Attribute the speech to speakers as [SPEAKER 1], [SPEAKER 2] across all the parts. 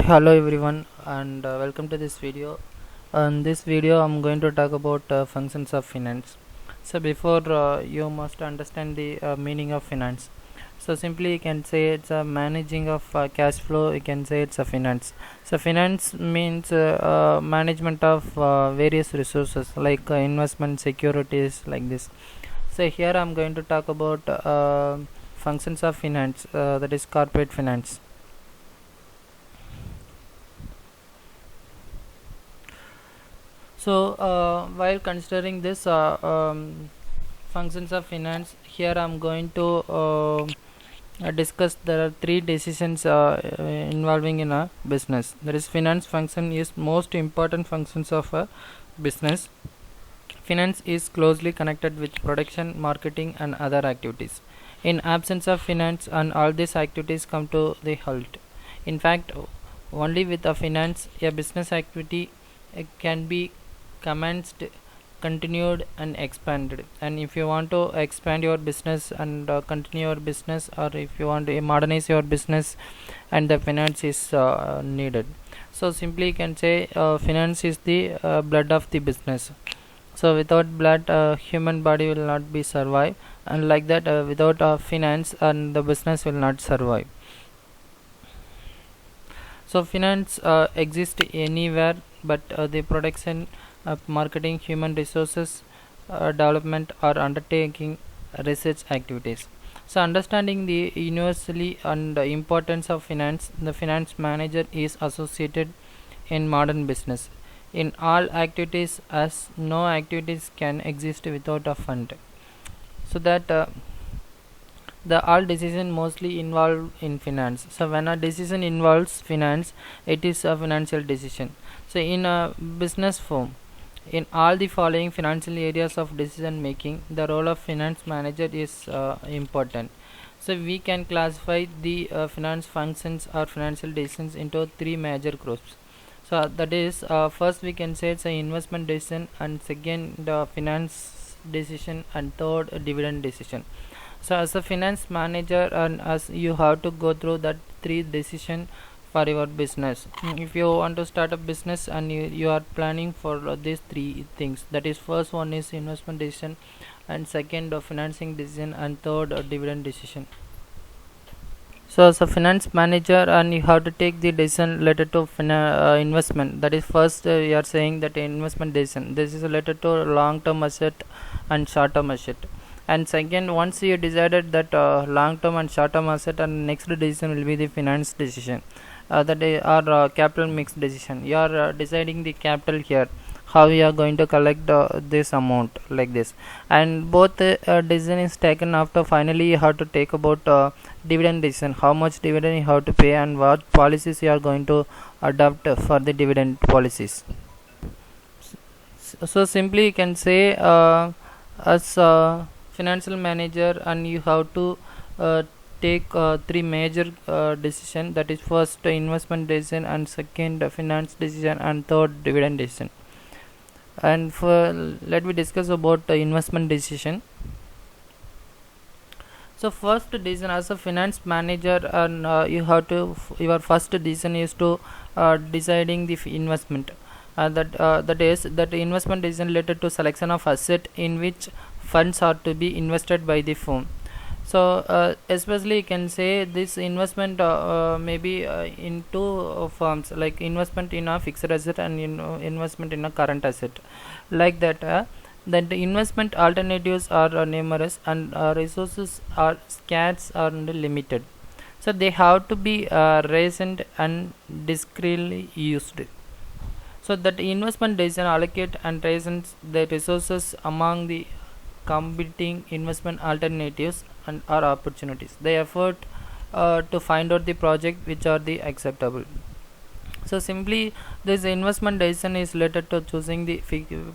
[SPEAKER 1] Hello everyone, and welcome to this video. In this video I'm going to talk about functions of finance. So before you must understand the meaning of finance. So simply you can say it's a managing of cash flow. You can say it's a finance. So finance means management of various resources like investment, securities, like this. So here I'm going to talk about functions of finance, that is corporate finance. So while considering this functions of finance, here I'm going to discuss there are three decisions involving in a business. That is, finance function is most important functions of a business. Finance is closely connected with production, marketing, and other activities. In absence of finance, and all these activities come to the halt. In fact, only with a finance, a business activity can be commenced, continued, and expanded. And if you want to expand your business and continue your business, or if you want to modernize your business, and the finance is needed. So simply you can say finance is the blood of the business. So without blood, human body will not be survive, and like that, without finance, and the business will not survive. So finance exists anywhere, but the production, marketing, human resources development, or undertaking research activities. So understanding the universally and the importance of finance, the finance manager is associated in modern business in all activities, as no activities can exist without a fund. So that the all decision mostly involve in finance. So when a decision involves finance, it is a financial decision. So in a business firm, in all the following financial areas of decision making, the role of finance manager is important. So we can classify the finance functions or financial decisions into three major groups. So that is, first we can say it's an investment decision, and second finance decision, and third dividend decision. So as a finance manager, and as you have to go through that three decision for your business. If you want to start a business, and you are planning for these three things, that is, first one is investment decision, and second financing decision, and third dividend decision. So as a finance manager, and you have to take the decision related to investment. That is, first you are saying that investment decision, this is related to long term asset and short term asset. And second, once you decided that long term and short term asset, and next decision will be the finance decision, that are capital mix decision. You are deciding the capital here, how you are going to collect this amount, like this. And both decision is taken after. Finally you have to take about dividend decision, how much dividend you have to pay, and what policies you are going to adopt for the dividend policies. So simply you can say, as a financial manager, and you have to take three major decision. That is, first investment decision, and second finance decision, and third dividend decision. And for let me discuss about the investment decision. So first decision, as a finance manager, and you have to your first decision is to deciding the investment. That is, that investment is related to selection of asset in which funds are to be invested by the firm. So especially you can say this investment may be in two forms, like investment in a fixed asset, and investment in a current asset, like that. That the investment alternatives are numerous, and resources are scarce and limited. So they have to be raised and discreetly used. So that investment decision allocate and raise the resources among the competing investment alternatives and or opportunities. They effort to find out the project which are the acceptable. So simply this investment decision is related to choosing the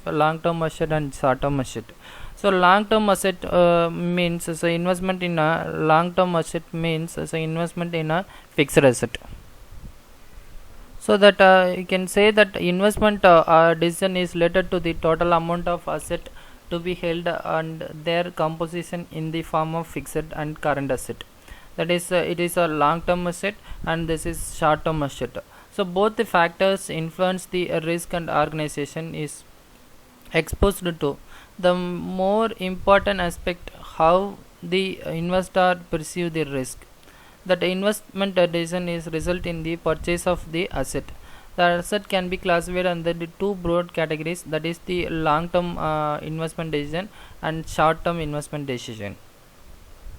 [SPEAKER 1] long term asset and short term asset. So long term asset means as a investment in a long term asset, means as a investment in a fixed asset. So that you can say that investment decision is related to the total amount of asset to be held, and their composition in the form of fixed and current asset. That is, it is a long term asset, and this is short term asset. So both the factors influence the risk and organization is exposed to. The more important aspect how the investor perceive the risk. That investment decision is result in the purchase of the asset. The asset can be classified under the two broad categories, that is the long term investment decision and short term investment decision.